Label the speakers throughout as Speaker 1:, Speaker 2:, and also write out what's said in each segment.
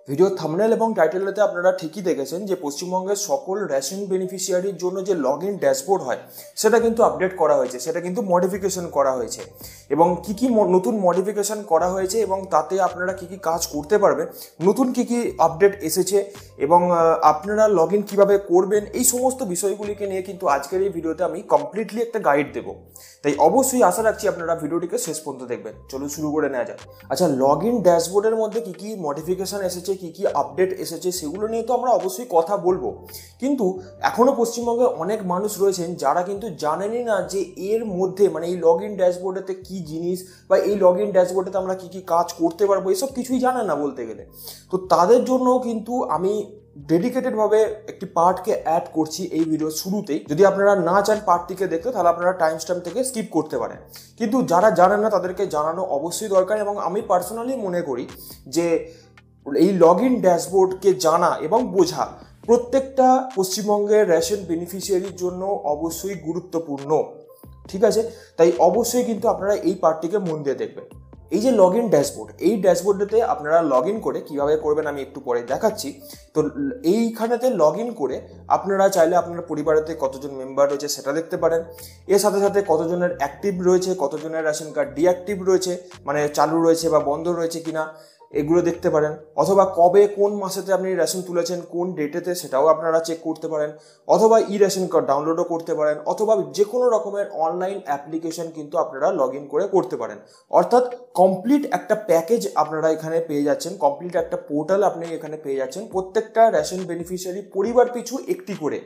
Speaker 1: Video thumbnail এবং টাইটেলেতে আপনারা ঠিকই দেখেছেন যে পশ্চিমবঙ্গের সকল রেশন বেনিফিশিয়ারির জন্য যে লগ ইন ড্যাশবোর্ড হয় সেটা কিন্তু আপডেট করা হয়েছে, সেটা কিন্তু মডিফিকেশন করা হয়েছে। এবং কি কি নতুন মডিফিকেশন করা হয়েছে এবং তাতে আপনারা কি কি কাজ করতে পারবেন, নতুন কি কি আপডেট এসেছে এবং আপনারা লগ ইন কীভাবে করবেন, এই সমস্ত বিষয়গুলিকে নিয়ে কিন্তু আজকের এই ভিডিওতে আমি কমপ্লিটলি একটা গাইড দেবো। তাই অবশ্যই আশা রাখছি আপনারা ভিডিওটিকে শেষ পর্যন্ত দেখবেন। চলুন শুরু করে নেওয়া যাক। আচ্ছা, লগ ইন ড্যাশবোর্ডের মধ্যে কি কি মডিফিকেশন এসেছে, কি কি আপডেট এসেছে, সেগুলো নিয়ে তো আমরা অবশ্যই কথা বলবো। কিন্তু এখনো পশ্চিমবঙ্গে অনেক মানুষ রয়েছেন যারা কিন্তু জানেনই না যে এর মধ্যে মানে এই লগ ইন ড্যাশবোর্ডেতে কী জিনিস বা এই লগ ইন ড্যাশবোর্ডেতে আমরা কি কি কাজ করতে পারবো, এসব কিছুই জানে না বলতে গেলে। তো তাদের জন্য কিন্তু আমি ডেডিকেটেডভাবে একটি পার্টকে অ্যাড করছি এই ভিডিওর শুরুতেই। যদি আপনারা না চান পার্টটিকে দেখতে তাহলে আপনারা টাইম স্ট্যাম্প থেকে স্কিপ করতে পারেন, কিন্তু যারা জানেন না তাদেরকে জানানো অবশ্যই দরকার। এবং আমি পার্সোনালি মনে করি যে এই লগ ইন ড্যাশবোর্ডকে জানা এবং বোঝা প্রত্যেকটা পশ্চিমবঙ্গের রেশন বেনিফিশিয়ারির জন্য অবশ্যই গুরুত্বপূর্ণ। ঠিক আছে, তাই অবশ্যই কিন্তু আপনারা এই পার্টটিকে মন দিয়ে দেখবেন। এই যে লগ ইন ড্যাশবোর্ড, এই ড্যাশবোর্ডেতে আপনারা লগ ইন করে কীভাবে করবেন আমি একটু পরে দেখাচ্ছি। তো এইখানেতে লগ ইন করে আপনারা চাইলে আপনার পরিবারেতে কতজন মেম্বার রয়েছে সেটা দেখতে পারেন। এর সাথে সাথে কতজনের অ্যাক্টিভ রয়েছে, কতজনের রেশন কার্ড ডিঅ্যাক্টিভ রয়েছে, মানে চালু রয়েছে বা বন্ধ রয়েছে কিনা এগুলো দেখতে পারেন। অথবা কবে কোন মাসেতে আপনি রেশন তুলেছেন, কোন ডেটেতে, সেটাও আপনারা চেক করতে পারেন। অথবা ই রেশন কার্ড ডাউনলোডও করতে পারেন। অথবা যে কোনো রকমের অনলাইন অ্যাপ্লিকেশন কিন্তু আপনারা লগ ইন করে করতে পারেন। অর্থাৎ কমপ্লিট একটা প্যাকেজ আপনারা এখানে পেয়ে যাচ্ছেন, কমপ্লিট একটা পোর্টাল আপনি এখানে পেয়ে যাচ্ছেন। প্রত্যেকটা রেশন বেনিফিশিয়ারি পরিবার পিছু একটি করে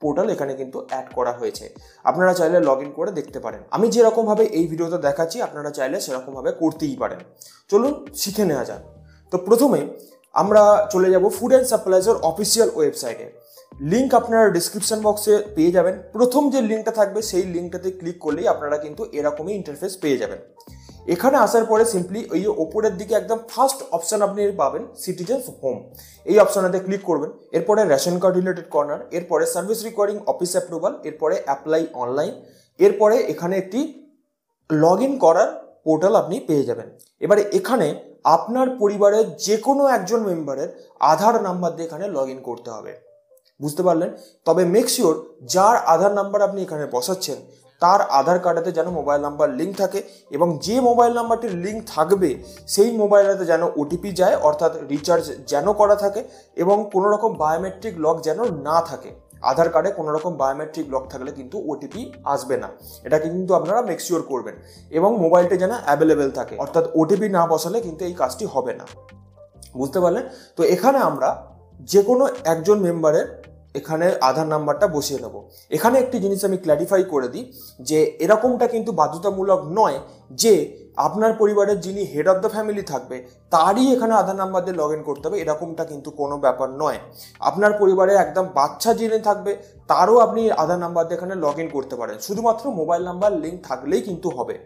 Speaker 1: পোর্টাল এখানে কিন্তু অ্যাড করা হয়েছে। আপনারা চাইলে লগ ইন করে দেখতে পারেন। আমি যেরকমভাবে এই ভিডিওতে দেখাচ্ছি আপনারা চাইলে সেরকমভাবে করতেই পারেন। চলুন শিখে নেওয়া যাক। তো প্রথমে আমরা চলে যাব ফুড অ্যান্ড সাপ্লাইজের অফিসিয়াল ওয়েবসাইটে। লিঙ্ক আপনারা ডিসক্রিপশন বক্সে পেয়ে যাবেন। প্রথম যে লিঙ্কটা থাকবে সেই লিঙ্কটাতে ক্লিক করলেই আপনারা কিন্তু এরকমই ইন্টারফেস পেয়ে যাবেন। এখানে আসার পরে সিম্পলি ওই ওপরের দিকে একদম ফার্স্ট অপশান আপনি পাবেন সিটিজেন্স হোম, এই অপশানেতে ক্লিক করবেন। এরপরে রেশন কার্ড রিলেটেড কর্নার, এরপরে সার্ভিস রিকোয়ারিং অফিস অ্যাপ্রুভাল, এরপরে অ্যাপ্লাই অনলাইন, এরপরে এখানে একটি লগ ইন করার পোর্টাল আপনি পেয়ে যাবেন। এবারে এখানে আপনার পরিবারের যে কোনো একজন মেম্বারের আধার নাম্বার দিয়ে এখানে লগ ইন করতে হবে। বুঝতে পারলেন? তবে মেক শিওর যার আধার নাম্বার আপনি এখানে বসাচ্ছেন তার আধার কার্ডেতে যেন মোবাইল নাম্বার লিঙ্ক থাকে এবং যে মোবাইল নাম্বারটির লিঙ্ক থাকবে সেই মোবাইলেতে যেন ওটিপি যায়, অর্থাৎ রিচার্জ যেন করা থাকে এবং কোনো রকম বায়োমেট্রিক লক যেন না থাকে। আধার কার্ডে কোনো রকম বায়োমেট্রিক লক থাকলে কিন্তু ওটিপি আসবে না, এটাকে কিন্তু আপনারা মেক শিওর করবেন। এবং মোবাইলটা যেন অ্যাভেলেবেল থাকে, অর্থাৎ ওটিপি না বসালে কিন্তু এই কাজটি হবে না। বুঝতে পারলেন? তো এখানে আমরা যে কোনো একজন মেম্বারের এখানে আধার নাম্বারটা বসিয়ে নেব। এখানে একটি জিনিস আমি ক্ল্যারিফাই করে দিই যে এরকমটা কিন্তু বাধ্যতামূলক নয় যে আপনার পরিবারের যিনি হেড অফ দ্য ফ্যামিলি থাকবে তারই এখানে আধার নাম্বার দিয়ে লগ ইন করতে হবে, এরকমটা কিন্তু কোনো ব্যাপার নয়। আপনার পরিবারে একদম বাচ্চা যিনি থাকবে তারও আপনি আধার নাম্বার দিয়ে এখানে লগ ইন করতে পারেন, শুধুমাত্র মোবাইল নাম্বার লিঙ্ক থাকলেই কিন্তু হবে।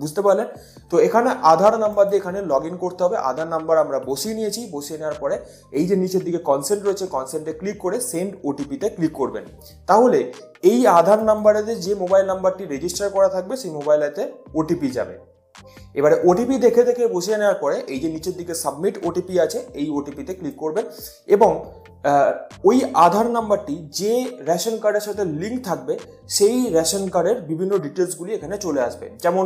Speaker 1: বুঝতে পারলেন? তো এখানে আধার নাম্বার দিয়ে এখানে লগ ইন করতে হবে। আধার নাম্বার আমরা বসিয়ে নিয়েছি। বসিয়ে নেওয়ার পরে এই যে নিচের দিকে কনসেন্ট রয়েছে, কনসেন্টে ক্লিক করে সেন্ড ওটিপিতে ক্লিক করবেন। তাহলে এই আধার নাম্বারেতে যে মোবাইল নাম্বারটি রেজিস্টার করা থাকবে সেই মোবাইলেতে ওটিপি যাবে। এবারে ওটিপি দেখে দেখে বসিয়ে নেওয়ার পরে এই যে নিচের দিকে সাবমিট ওটিপি আছে এই ওটিপিতে ক্লিক করবেন এবং ওই আধার নাম্বারটি যে রেশন কার্ডের সাথে লিঙ্ক থাকবে সেই রেশন কার্ডের বিভিন্ন ডিটেলসগুলি এখানে চলে আসবে। যেমন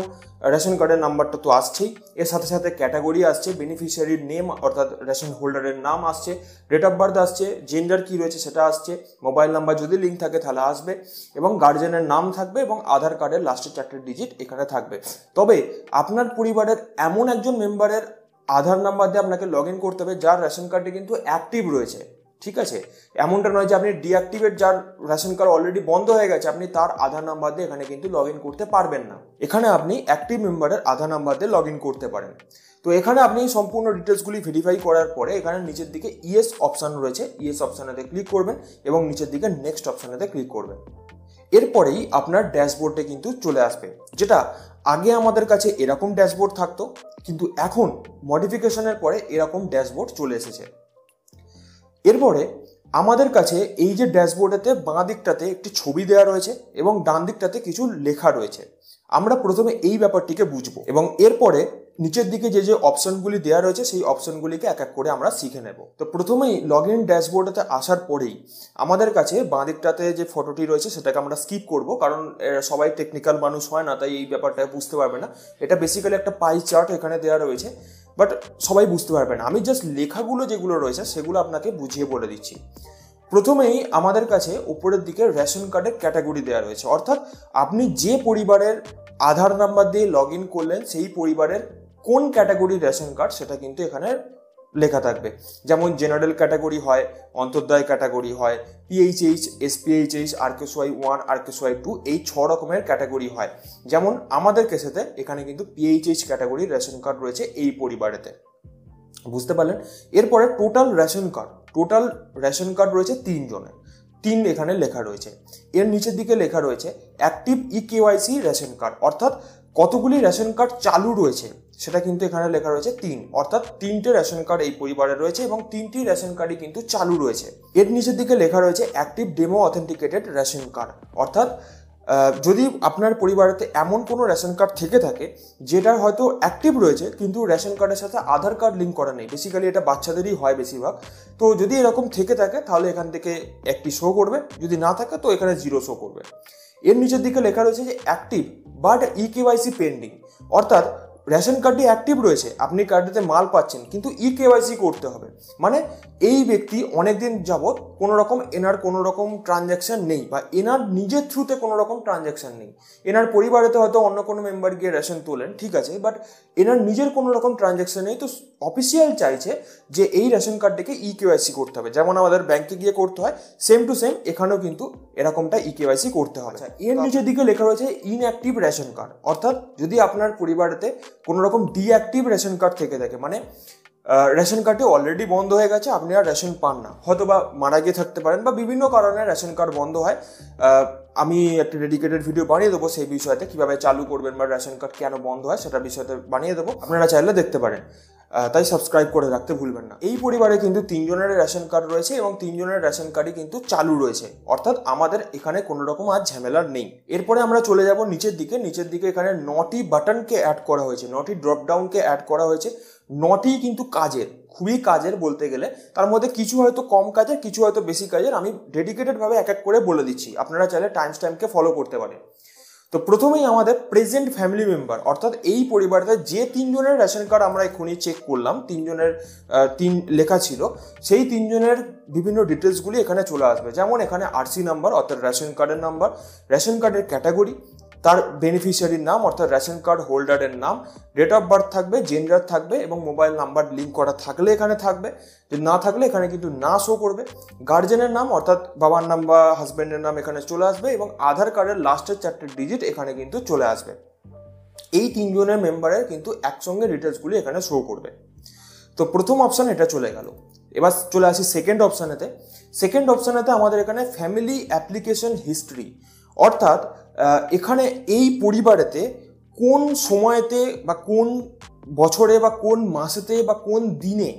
Speaker 1: রেশন কার্ডের নাম্বারটা তো আসছেই, এর সাথে সাথে ক্যাটাগরি আসছে, বেনিফিশিয়ারির নেম অর্থাৎ রেশন হোল্ডারের নাম আসছে, ডেট অফ বার্থ আসছে, জেন্ডার কী রয়েছে সেটা আসছে, মোবাইল নাম্বার যদি লিঙ্ক থাকে তাহলে আসবে এবং গার্জেনের নাম থাকবে এবং আধার কার্ডের লাস্টের 4টে ডিজিট এখানে থাকবে। তবে আপনার পরিবারের এমন একজন মেম্বারের আধার নাম্বার দিয়ে আপনাকে লগ ইন করতে হবে যার রেশন কার্ডটি কিন্তু অ্যাক্টিভ রয়েছে। ঠিক আছে, এমনটা নয় যে আপনি ডিঅ্যাক্টিভেট যার রেশন কার্ড অলরেডি বন্ধ হয়ে গেছে আপনি তার আধার নাম্বার দিয়ে এখানে কিন্তু লগ ইন করতে পারবেন না। এখানে আপনি অ্যাক্টিভ মেম্বারের আধার নাম্বার দিয়ে লগ ইন করতে পারেন। তো এখানে আপনি সম্পূর্ণ ডিটেলসগুলি ভেরিফাই করার পরে এখানে নিচের দিকে ইয়েস অপশান রয়েছে, ইয়েস অপশানেতে ক্লিক করবেন এবং নিচের দিকে নেক্সট অপশানেতে ক্লিক করবেন। এরপরেই আপনার ড্যাশবোর্ডে কিন্তু চলে আসবে, যেটা আগে আমাদের কাছে এরকম ড্যাশবোর্ড থাকতো কিন্তু এখন মডিফিকেশনের পরে এরকম ড্যাশবোর্ড চলে এসেছে। এরপরে আমাদের কাছে এই যে ড্যাশবোর্ডেতে বাঁ দিকটাতে একটি ছবি দেওয়া রয়েছে এবং ডান দিকটাতে কিছু লেখা রয়েছে। আমরা প্রথমে এই ব্যাপারটিকে বুঝবো এবং এরপরে নিচের দিকে যে অপশনগুলি দেওয়া রয়েছে সেই অপশনগুলিকে এক এক করে আমরা শিখে নেব। তো প্রথমেই লগ ইন ড্যাশবোর্ডেতে আসার পরেই আমাদের কাছে বাঁ দিকটাতে যে ফটোটি রয়েছে সেটাকে আমরা স্কিপ করব, কারণ সবাই টেকনিক্যাল মানুষ হয় না, তাই এই ব্যাপারটা বুঝতে পারবে না। এটা বেসিক্যালি একটা পাই চার্ট এখানে দেওয়া রয়েছে, বাট সবাই বুঝতে পারবে না। আমি জাস্ট লেখাগুলো যেগুলো রয়েছে সেগুলো আপনাকে বুঝিয়ে বলে দিচ্ছি। প্রথমেই আমাদের কাছে উপরের দিকে রেশন কার্ডের ক্যাটাগরি দেওয়া রয়েছে, অর্থাৎ আপনি যে পরিবারের আধার নাম্বার দিয়ে লগ ইন করলেন সেই পরিবারের কোন ক্যাটাগরির রেশন কার্ড সেটা কিন্তু এখানে লেখা থাকবে। যেমন জেনারেল ক্যাটাগরি হয়, অন্তর্দয় ক্যাটাগরি হয়, পিএইচএইচ, এসপিএইচএইচ, আরকেএসওয়াই 1, আরকেএসওয়াই 2, এই 6 রকমের ক্যাটাগরি হয়। যেমন আমাদের কেসেতে এখানে কিন্তু পিএইচএইচ ক্যাটাগরির রেশন কার্ড রয়েছে এই পরিবারেতে, বুঝতে পারলেন। এরপরে টোটাল রেশন কার্ড রয়েছে 3 জনের, 3 এখানে লেখা রয়েছে। এর নিচের দিকে লেখা রয়েছে অ্যাক্টিভ ইকেওয়াইসি রেশন কার্ড, অর্থাৎ কতগুলি রেশন কার্ড চালু রয়েছে সেটা কিন্তু এখানে লেখা রয়েছে 3, অর্থাৎ 3টে রেশন কার্ড এই পরিবারে রয়েছে এবং 3টি রেশন কার্ডই কিন্তু চালু রয়েছে। এর নিচের দিকে লেখা রয়েছে active demo authenticated ration card, অর্থাৎ যদি আপনার পরিবারেতে এমন কোনো রেশন কার্ড থেকে থাকে যেটা হয়তো অ্যাক্টিভ রয়েছে কিন্তু রেশন কার্ডের সাথে আধার কার্ড লিঙ্ক করা নেই, বেসিক্যালি এটা বাচ্চাদেরই হয় বেশিরভাগ, তো যদি এরকম থেকে থাকে তাহলে এখান থেকে একটি শো করবে, যদি না থাকে তো এখানে 0 শো করবে। এর নিচের দিকে লেখা রয়েছে যে অ্যাক্টিভ বাট ইকেওয়াইসি পেন্ডিং, অর্থাৎ রেশন কার্ডটি অ্যাক্টিভ রয়েছে, আপনি কার্ডটিতে মাল পাচ্ছেন কিন্তু ইকেওয়াইসি করতে হবে, মানে এই ব্যক্তি অনেকদিন যাবৎ কোনো রকম এনার কোনো রকম ট্রানজ্যাকশন নেই বা এনার নিজের থ্রুতে কোনো রকম ট্রানজ্যাকশন নেই। এনার পরিবারেতে হয়তো অন্য কোনো মেম্বার গিয়ে রেশন তোলেন, ঠিক আছে, বাট এনার নিজের কোনো রকম ট্রানজ্যাকশন নেই, তো অফিসিয়াল চাইছে যে এই রেশন কার্ডটিকে ইকেওয়াইসি করতে হবে। যেমন আমাদের ব্যাংকে গিয়ে করতে হয় সেম টু সেম এখানেও কিন্তু এরকমটা ইকেওয়াইসি করতে হবে। এর নিচের দিকে লেখা রয়েছে ইনঅ্যাক্টিভ রেশন কার্ড, অর্থাৎ যদি আপনার পরিবারেতে কোনো রকম ডিঅ্যাক্টিভ রেশন কার্ড থেকে থাকে, মানে রেশন কার্ডটি অলরেডি বন্ধ হয়ে গেছে, আপনি আর রেশন পান না, হয়তো বা মারা গিয়ে থাকতে পারেন বা বিভিন্ন কারণে রেশন কার্ড বন্ধ হয়। আমি একটা ডেডিকেটেড ভিডিও বানিয়ে দেবো সেই বিষয়তে, কীভাবে চালু করবেন বা রেশন কার্ড কেন বন্ধ হয় সেটা বিষয়তে বানিয়ে দেবো, আপনারা চাইলে দেখতে পারেন, তাই সাবস্ক্রাইব করে রাখতে ভুলবেন না। এই পরিবারে কিন্তু 3 জনের রেশন কার্ড রয়েছে এবং 3 জনের রেশন কার্ডই কিন্তু চালু রয়েছে, অর্থাৎ আমাদের এখানে কোনো রকম আর ঝামেলার নেই। এরপরে আমরা চলে যাব নিচের দিকে এখানে 9টি বাটনকে অ্যাড করা হয়েছে, 9টি ড্রপডাউনকে অ্যাড করা হয়েছে। 9টি কিন্তু কাজের, খুবই কাজের বলতে গেলে, তার মধ্যে কিছু হয়তো কম কাজের, কিছু হয়তো বেশি কাজের, আমি ডেডিকেটেডভাবে এক এক করে বলে দিচ্ছি, আপনারা চাইলে টাইমকে ফলো করতে পারেন। তো প্রথমেই আমাদের প্রেজেন্ট ফ্যামিলি মেম্বার, অর্থাৎ এই পরিবারতে যে 3 জনের রেশন কার্ড আমরা এক্ষুনি চেক করলাম, 3 জনের 3 লেখা ছিল, সেই 3 জনের বিভিন্ন ডিটেলসগুলি এখানে চলে আসবে। যেমন এখানে আরসি নাম্বার অর্থাৎ রেশন কার্ডের নাম্বার, রেশন কার্ডের ক্যাটাগরি, তার বেনিফিশিয়ারির নাম অর্থাৎ রেশন কার্ড হোল্ডারের নাম, ডেট অফ বার্থ থাকবে, জেন্ডার থাকবে এবং মোবাইল নাম্বার লিঙ্ক করা থাকলে এখানে থাকবে, যদি না থাকলে এখানে কিন্তু না শো করবে। গার্জেনের নাম অর্থাৎ বাবার নাম বা হাজব্যান্ডের নাম এখানে চলে আসবে এবং আধার কার্ডের লাস্টের 4টে ডিজিট এখানে কিন্তু চলে আসবে। এই 3 জনের মেম্বারের কিন্তু একসঙ্গে ডিটেলসগুলি এখানে শো করবে। তো প্রথম অপশান এটা চলে গেল। এবার চলে আসি সেকেন্ড অপশানেতে আমাদের এখানে ফ্যামিলি অ্যাপ্লিকেশন হিস্ট্রি, অর্থাৎ এখানে এই পরিবারেতে কোন সময়তে বা কোন বছরে বা কোন মাসেতে বা কোন দিনে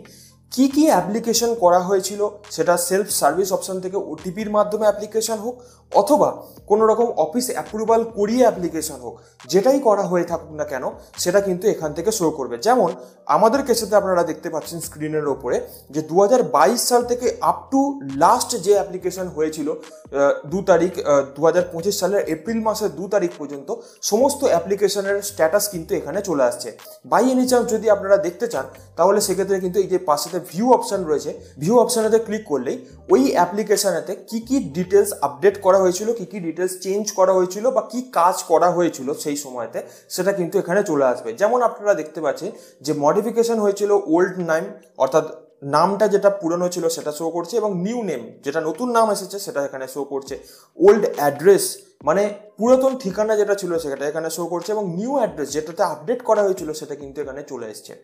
Speaker 1: কি কি অ্যাপ্লিকেশন করা হয়েছিল, সেটা সেলফ সার্ভিস অপশন থেকে ওটিপির মাধ্যমে অ্যাপ্লিকেশন হোক অথবা কোনো রকম অফিস অ্যাপ্রুভাল করিয়ে অ্যাপ্লিকেশন হোক, যেটাই করা হয়ে থাকুক না কেন সেটা কিন্তু এখান থেকে শো করবে। যেমন আমাদের কেসেতে আপনারা দেখতে পাচ্ছেন স্ক্রিনের ওপরে যে 2022 সাল থেকে আপ টু লাস্ট যে অ্যাপ্লিকেশন হয়েছিল 2 তারিখ 2025 সালের এপ্রিল মাসের 2 তারিখ পর্যন্ত সমস্ত অ্যাপ্লিকেশনের স্ট্যাটাস কিন্তু এখানে চলে আসছে। বাই এনি চান্স যদি আপনারা দেখতে চান তাহলে সেক্ষেত্রে কিন্তু এই যে পাশেতে ভিউ অপশন রয়েছে, ভিউ অপশনেতে ক্লিক করলেই ওই অ্যাপ্লিকেশনেতে কি কি ডিটেলস আপডেট করা হয়েছিল, কি কি ডিটেলস চেঞ্জ করা হয়েছিল বা কি কাজ করা হয়েছিল সেই সময়তে সেটা কিন্তু এখানে চলে আসবে। যেমন আপনারা দেখতে পাচ্ছেন যে মডিফিকেশন হয়েছিল ওল্ড নেম অর্থাৎ নামটা যেটা পুরনো ছিল সেটা শো করছে এবং নিউ নেম যেটা নতুন নাম এসেছে সেটা এখানে শো করছে, ওল্ড অ্যাড্রেস মানে পুরাতন ঠিকানা যেটা ছিল সেটা এখানে শো করছে এবং নিউ অ্যাড্রেস যেটাতে আপডেট করা হয়েছিল সেটা কিন্তু এখানে চলে এসছে।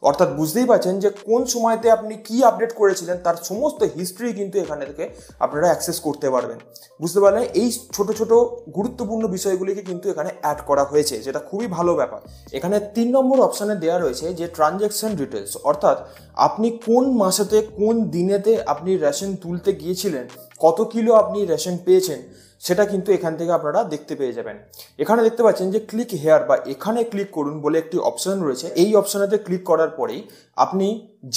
Speaker 1: অর্থাৎ বুঝতেই পারছেন যে কোন সময়তে আপনি কি আপডেট করেছিলেন তার সমস্ত হিস্ট্রি কিন্তু এখানে থেকে আপনারা অ্যাক্সেস করতে পারবেন। বুঝতে পারলেন, এই ছোট ছোট গুরুত্বপূর্ণ বিষয়গুলিকে কিন্তু এখানে অ্যাড করা হয়েছে, যেটা খুবই ভালো ব্যাপার। এখানে 3 নম্বর অপশানে দেওয়া রয়েছে যে ট্রানজ্যাকশন ডিটেলস, অর্থাৎ আপনি কোন মাসেতে কোন দিনেতে আপনি রেশন তুলতে গিয়েছিলেন, কত কিলো আপনি রেশন পেয়েছেন সেটা কিন্তু এখান থেকে আপনারা দেখতে পেয়ে যাবেন। এখানে দেখতে পাচ্ছেন যে ক্লিক হেয়ার বা এখানে ক্লিক করুন বলে একটি অপশন রয়েছে। এই অপশনেতে ক্লিক করার পরেই আপনি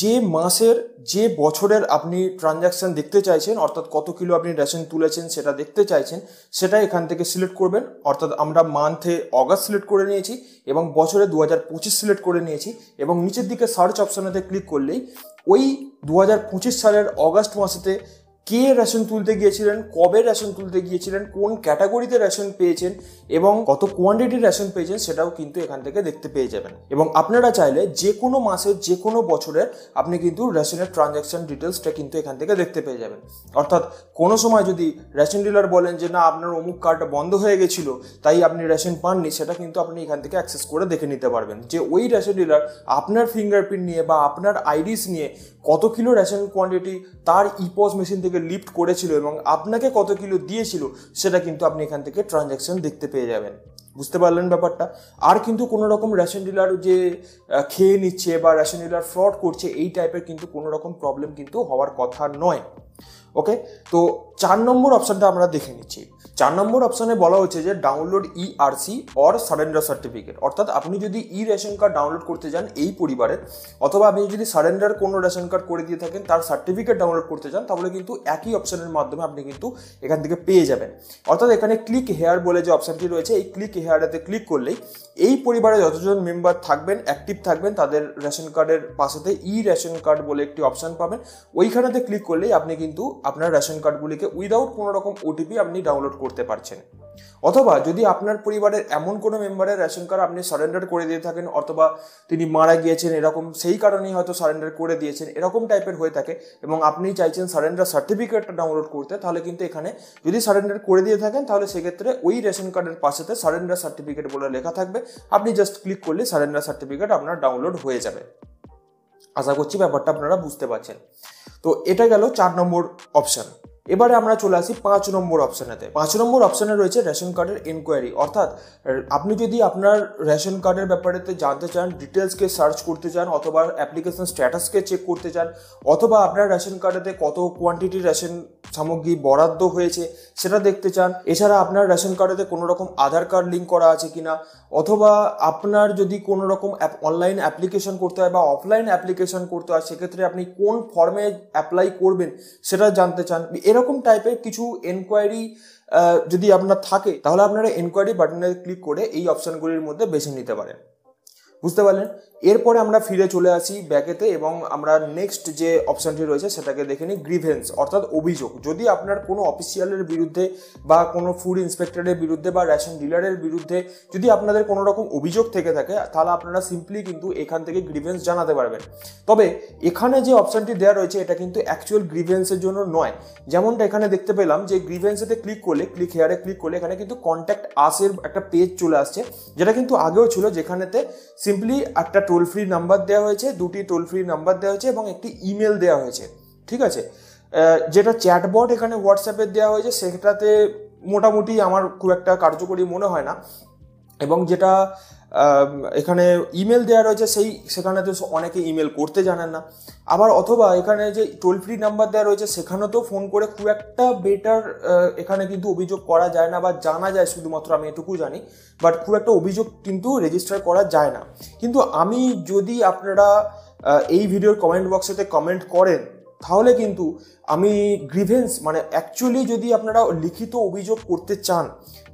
Speaker 1: যে মাসের যে বছরের আপনি ট্রানজ্যাকশন দেখতে চাইছেন, অর্থাৎ কত কিলো আপনি রেশন তুলেছেন সেটা দেখতে চাইছেন, সেটা এখান থেকে সিলেক্ট করবেন। অর্থাৎ আমরা মান্থে অগাস্ট সিলেক্ট করে নিয়েছি এবং বছরে 2025 সিলেক্ট করে নিয়েছি এবং নিচের দিকে সার্চ অপশনেতে ক্লিক করলেই ওই 2025 সালের অগাস্ট মাসেতে কে রেশন তুলতে গিয়েছিলেন, কবে রেশন তুলতে গিয়েছিলেন, কোন ক্যাটাগরিতে রেশন পেয়েছেন এবং কত কোয়ান্টিটি রেশন পেয়েছেন সেটাও কিন্তু এখান থেকে দেখতে পেয়ে যাবেন। এবং আপনারা চাইলে যে কোনো মাসের যে কোনো বছরের আপনি কিন্তু রেশনের ট্রানজ্যাকশন ডিটেলসটা কিন্তু এখান থেকে দেখতে পেয়ে যাবেন। অর্থাৎ কোনো সময় যদি রেশন ডিলার বলেন যে না আপনার অমুক কার্ডটা বন্ধ হয়ে গেছিল তাই আপনি রেশন পাননি, সেটা কিন্তু আপনি এখান থেকে অ্যাক্সেস করে দেখে নিতে পারবেন যে ওই রেশন ডিলার আপনার ফিঙ্গারপ্রিন্ট নিয়ে বা আপনার আইডিস নিয়ে কত কিলো রেশন কোয়ান্টিটি তার ইপস মেশিন থেকে লিফট করেছিল এবং আপনাকে কত কিলো দিয়েছিল সেটা কিন্তু আপনি এখান থেকে ট্রানজ্যাকশন দেখতে পেয়ে যাবেন। বুঝতে পারলেন ব্যাপারটা? আর কিন্তু কোনো রকম রেশন ডিলার যে খেয়ে নিচ্ছে বা রেশন ডিলার ফ্রড করছে এই টাইপের কিন্তু কোনো রকম প্রবলেম কিন্তু হওয়ার কথা নয়। ওকে, তো 4 নম্বর অপশানটা আমরা দেখে নিচ্ছি। 4 নম্বর অপশানে বলা হচ্ছে যে download ERC or surrender certificate. অর্থাৎ আপনি যদি ই রেশন কার্ড ডাউনলোড করতে চান এই পরিবারের, অথবা আপনি যদি সারেন্ডার কোনো রেশন কার্ড করে দিয়ে থাকেন তার সার্টিফিকেট ডাউনলোড করতে চান, তাহলে কিন্তু একই অপশানের মাধ্যমে আপনি কিন্তু এখান থেকে পেয়ে যাবেন। অর্থাৎ এখানে ক্লিক হেয়ার বলে যে অপশানটি রয়েছে, এই ক্লিক হেয়ারেতে ক্লিক করলেই এই পরিবারে যতজন মেম্বার থাকবেন, অ্যাক্টিভ থাকবেন, তাদের রেশন কার্ডের পাশেতে ই রেশন কার্ড বলে একটি অপশান পাবেন। ওইখানেতে ক্লিক করলেই আপনি কিন্তু আপনার রেশন কার্ডগুলিকে উইদাউট কোনো রকম ওটিপি আপনি ডাউনলোড করতে পারছেন। অথবা যদি আপনার পরিবারের এমন কোনো মেম্বারের রেশন কার্ড আপনি সারেন্ডার করে দিয়ে থাকেন, অথবা তিনি মারা গিয়েছেন এরকম, সেই কারণেই হয়তো সারেন্ডার করে দিয়েছেন এরকম টাইপের হয়ে থাকে এবং আপনি চাইছেন সারেন্ডার সার্টিফিকেটটা ডাউনলোড করতে, তাহলে কিন্তু এখানে যদি সারেন্ডার করে দিয়ে থাকেন তাহলে সেক্ষেত্রে ওই রেশন কার্ডের পাশেতে সারেন্ডার সার্টিফিকেট বলে লেখা থাকবে, আপনি জাস্ট ক্লিক করলে সারেন্ডার সার্টিফিকেট আপনার ডাউনলোড হয়ে যাবে। আশা করছি ব্যাপারটা আপনারা বুঝতে পারছেন। তো এটা গেল 4 নম্বর অপশান। এবারে আমরা চলে আসি 5 নম্বর অপশানেতে। 5 নম্বর অপশানে রয়েছে রেশন কার্ডের এনকোয়ারি। অর্থাৎ আপনি যদি আপনার রেশন কার্ডের ব্যাপারেতে জানতে চান, ডিটেলসকে সার্চ করতে চান, অথবা অ্যাপ্লিকেশন স্ট্যাটাসকে চেক করতে চান, অথবা আপনার রেশন কার্ডেতে কত কোয়ান্টিটি রেশন সামগ্রী বরাদ্দ হয়েছে সেটা দেখতে চান, এছাড়া আপনার রেশন কার্ডেতে কোনো রকম আধার কার্ড লিঙ্ক করা আছে কিনা, অথবা আপনার যদি কোনো রকম অনলাইন অ্যাপ্লিকেশন করতে হয় বা অফলাইন অ্যাপ্লিকেশন করতে হয় সেক্ষেত্রে আপনি কোন ফর্মে অ্যাপ্লাই করবেন সেটা জানতে চান, এরকম টাইপের কিছু এনকোয়ারি যদি আপনার থাকে তাহলে আপনারা এনকোয়ারি বাটনে ক্লিক করে এই অপশানগুলির মধ্যে বেছে নিতে পারেন। বুঝতে পারলেন? এরপরে আমরা ফিরে চলে আসি ব্যাকেতে এবং আমরা নেক্সট যে অপশানটি রয়েছে সেটাকে দেখে নিই, গ্রিভেন্স অর্থাৎ অভিযোগ। যদি আপনার কোনো অফিসিয়ালের বিরুদ্ধে বা কোনো ফুড ইন্সপেক্টরের বিরুদ্ধে বা রেশন ডিলারের বিরুদ্ধে যদি আপনাদের কোনো রকম অভিযোগ থেকে থাকে তাহলে আপনারা সিম্পলি কিন্তু এখান থেকে গ্রিভেন্স জানাতে পারবেন। তবে এখানে যে অপশানটি দেওয়া রয়েছে এটা কিন্তু অ্যাকচুয়াল গ্রিভেন্সের জন্য নয়। যেমনটা এখানে দেখতে পেলাম যে গ্রিভেন্সেতে ক্লিক করলে, ক্লিক হেয়ারে ক্লিক করলে এখানে কিন্তু কন্ট্যাক্ট আস-এর একটা পেজ চলে আসছে, যেটা কিন্তু আগেও ছিল, যেখানেতে সিম্পলি একটা টোল ফ্রি নাম্বার দেওয়া হয়েছে, 2টি টোল ফ্রি নাম্বার দেওয়া হয়েছে এবং একটি ইমেল দেওয়া হয়েছে। ঠিক আছে, যেটা চ্যাটবট এখানে হোয়াটসঅ্যাপে দেওয়া হয়েছে সেটাতে মোটামুটি আমার খুব একটা কার্যকরী মনে হয় না, এবং যেটা এখানে ইমেল দেওয়া রয়েছে সেখানে তো অনেকে ইমেল করতে জানেন না। আবার অথবা এখানে যে টোল ফ্রি নাম্বার দেওয়া রয়েছে সেখানেও তো ফোন করে খুব একটা বেটার এখানে কিন্তু অভিযোগ করা যায় না, বা জানা যায় শুধুমাত্র, আমি এটুকু জানি, বাট খুব একটা অভিযোগ কিন্তু রেজিস্টার করা যায় না। কিন্তু আমি যদি আপনারা এই ভিডিওর কমেন্ট বক্সেতে কমেন্ট করেন তাহলে কিন্তু আমি গ্রিভেন্স মানে অ্যাকচুয়ালি যদি আপনারা লিখিত অভিযোগ করতে চান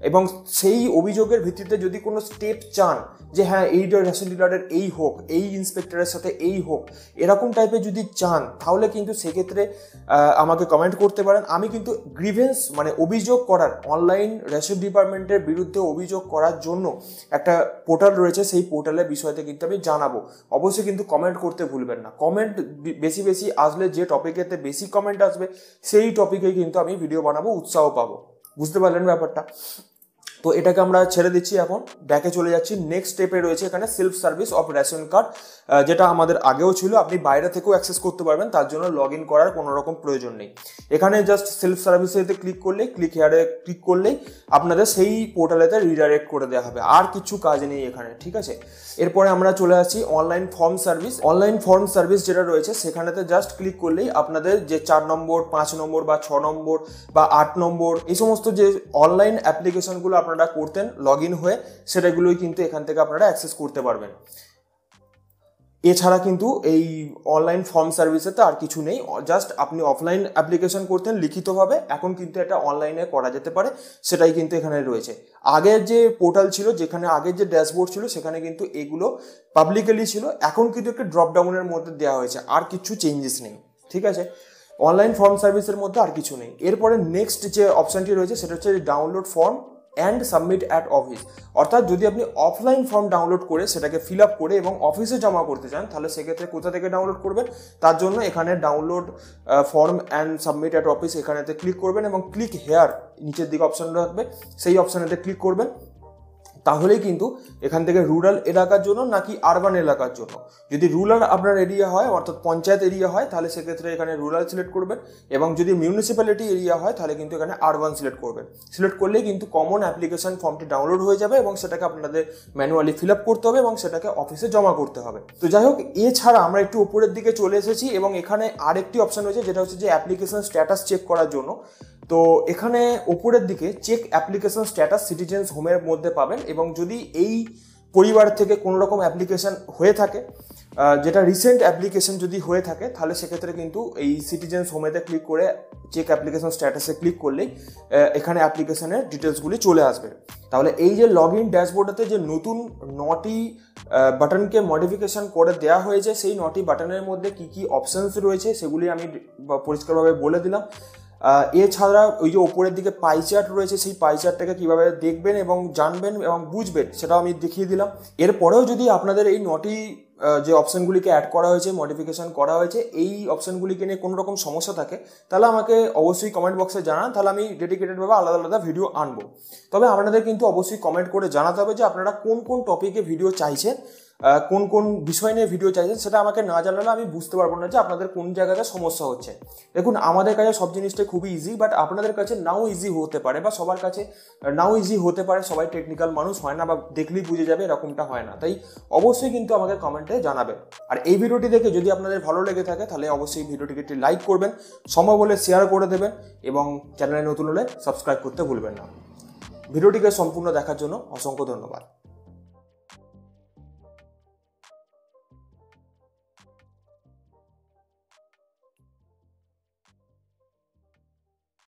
Speaker 1: এবং সেই অভিযোগের ভিত্তিতে যদি কোনো স্টেপ চান যে হ্যাঁ এই রেশন ডিলারের এই হোক, এই ইন্সপেক্টরের সাথে এই হোক, এরকম টাইপের যদি চান তাহলে কিন্তু সেক্ষেত্রে আমাকে কমেন্ট করতে পারেন। আমি কিন্তু গ্রিভেন্স মানে অভিযোগ করার, অনলাইন রেশন ডিপার্টমেন্টের বিরুদ্ধে অভিযোগ করার জন্য একটা পোর্টাল রয়েছে, সেই পোর্টালের বিষয়তে কিন্তু আমি জানাবো। অবশ্যই কিন্তু কমেন্ট করতে ভুলবেন না। কমেন্ট বেশি বেশি আসলে যে টপিকেতে বেশি কমেন্ট আসবে সেই টপিকে কিন্তু আমি ভিডিও বানাবো, উৎসাহ পাবো। বুঝতে পারলেন ব্যাপারটা? তো এটাকে আমরা ছেড়ে দিচ্ছি, এখন ব্যাকে চলে যাচ্ছি। নেক্সট স্টেপে রয়েছে এখানে self service of ration card, যেটা আমাদের আগেও ছিল, আপনি বাইরে থেকেও অ্যাক্সেস করতে পারবেন, তার জন্য লগ ইন করার কোনো রকম প্রয়োজন নেই। এখানে জাস্ট সেলফ সার্ভিসেতে ক্লিক হেয়ারে ক্লিক করলেই আপনাদের সেই পোর্টালেতে রিডাইরেক্ট করে দেওয়া হবে, আর কিছু কাজ নেই এখানে, ঠিক আছে। এরপরে আমরা চলে আসছি অনলাইন ফর্ম সার্ভিস যেটা রয়েছে সেখানেতে জাস্ট ক্লিক করলেই আপনাদের যে 4 নম্বর 5 নম্বর বা 6 নম্বর বা 8 নম্বর এই সমস্ত যে অনলাইন অ্যাপ্লিকেশনগুলো আপনারা করতেন লগ ইন হয়ে, সেটাগুলোই কিন্তু এখান থেকে আপনারা অ্যাক্সেস করতে পারবেন। এছাড়া কিন্তু এই অনলাইন ফর্ম সার্ভিসেতে আর কিছু নেই, জাস্ট আপনি অফলাইন অ্যাপ্লিকেশন করতেন লিখিতভাবে, এখন কিন্তু এটা অনলাইনে করা যেতে পারে, সেটাই কিন্তু এখানে রয়েছে। আগের যে পোর্টাল ছিল, যেখানে আগের যে ড্যাশবোর্ড ছিল, সেখানে কিন্তু এগুলো পাবলিকলি ছিল, এখন কিন্তু একটা ড্রপ ডাউনের মধ্যে দেওয়া হয়েছে, আর কিছু চেঞ্জেস নেই, ঠিক আছে। অনলাইন ফর্ম সার্ভিসের মধ্যে আর কিছু নেই। এরপরে নেক্সট যে অপশানটি রয়েছে সেটা হচ্ছে download form and submit at office. অর্থাৎ যদি আপনি অফলাইন ফর্ম ডাউনলোড করে সেটাকে ফিল আপ করে এবং অফিসে জমা করতে চান, তাহলে সেক্ষেত্রে কোথা থেকে ডাউনলোড করবেন? তার জন্য এখানে download form and submit at office এখানেতে ক্লিক করবেন এবং ক্লিক হেয়ার নিচের দিকে অপশান থাকবে, সেই অপশানেতে ক্লিক করবেন। তাহলেই কিন্তু এখান থেকে রুরাল এলাকার জন্য নাকি আরবান এলাকার জন্য, যদি রুরাল আপনার এরিয়া হয় অর্থাৎ পঞ্চায়েত এরিয়া হয় তাহলে সেক্ষেত্রে এখানে রুরাল সিলেক্ট করবেন, এবং যদি মিউনিসিপ্যালিটি এরিয়া হয় তাহলে কিন্তু এখানে আরবান সিলেক্ট করবেন। সিলেক্ট করলেই কিন্তু কমন অ্যাপ্লিকেশন ফর্মটি ডাউনলোড হয়ে যাবে এবং সেটাকে আপনাদের ম্যানুয়ালি ফিল আপ করতে হবে এবং সেটাকে অফিসে জমা করতে হবে। তো যাই হোক, এছাড়া আমরা একটু উপরের দিকে চলে এসেছি এবং এখানে আরেকটি অপশান রয়েছে যেটা হচ্ছে যে অ্যাপ্লিকেশন স্ট্যাটাস চেক করার জন্য। তো এখানে ওপরের দিকে চেক অ্যাপ্লিকেশন স্ট্যাটাস সিটিজেন্স হোমের মধ্যে পাবেন, এবং যদি এই পরিবার থেকে কোনো রকম অ্যাপ্লিকেশন হয়ে থাকে, যেটা রিসেন্ট অ্যাপ্লিকেশন যদি হয়ে থাকে, তাহলে সেক্ষেত্রে কিন্তু এই সিটিজেন্স হোমেতে ক্লিক করে চেক অ্যাপ্লিকেশন স্ট্যাটাসে ক্লিক করলেই এখানে অ্যাপ্লিকেশনের ডিটেলসগুলি চলে আসবে। তাহলে এই যে লগ ইন ড্যাশবোর্ডেতে যে নতুন 9টি বাটনকে মডিফিকেশন করে দেওয়া হয়েছে, সেই 9টি বাটনের মধ্যে কী কী অপশানস রয়েছে সেগুলি আমি পরিষ্কারভাবে বলে দিলাম। এছাড়া ওই যে ওপরের দিকে পাই চার্ট রয়েছে, সেই পাই চার্টটাকে কীভাবে দেখবেন এবং জানবেন এবং বুঝবেন সেটাও আমি দেখিয়ে দিলাম। এরপরেও যদি আপনাদের এই 9টি যে অপশানগুলিকে অ্যাড করা হয়েছে, মডিফিকেশন করা হয়েছে, এই অপশানগুলিকে নিয়ে কোনো রকম সমস্যা থাকে, তাহলে আমাকে অবশ্যই কমেন্ট বক্সে জানান, তাহলে আমি ডেডিকেটেডভাবে আলাদা আলাদা ভিডিও আনবো। তবে আপনাদের কিন্তু অবশ্যই কমেন্ট করে জানাতে হবে যে আপনারা কোন কোন টপিকে ভিডিও চাইছেন, কোন কোন বিষয় নিয়ে ভিডিও চাইছেন। সেটা আমাকে না জানালে আমি বুঝতে পারবো না যে আপনাদের কোন জায়গাতে সমস্যা হচ্ছে। দেখুন, আমাদের কাছে সব জিনিসটা খুবই ইজি, বাট আপনাদের কাছে নাও ইজি হতে পারে, বা সবার কাছে নাও ইজি হতে পারে। সবাই টেকনিক্যাল মানুষ হয় না, বা দেখলেই বুঝে যাবে এরকমটা হয় না। তাই অবশ্যই কিন্তু আমাকে কমেন্টে জানাবেন। আর এই ভিডিওটি দেখে যদি আপনাদের ভালো লেগে থাকে তাহলে অবশ্যই ভিডিওটিকে একটি লাইক করবেন, সময় বলে শেয়ার করে দেবেন, এবং চ্যানেলে নতুন হলে সাবস্ক্রাইব করতে ভুলবেন না। ভিডিওটিকে সম্পূর্ণ দেখার জন্য অসংখ্য ধন্যবাদ।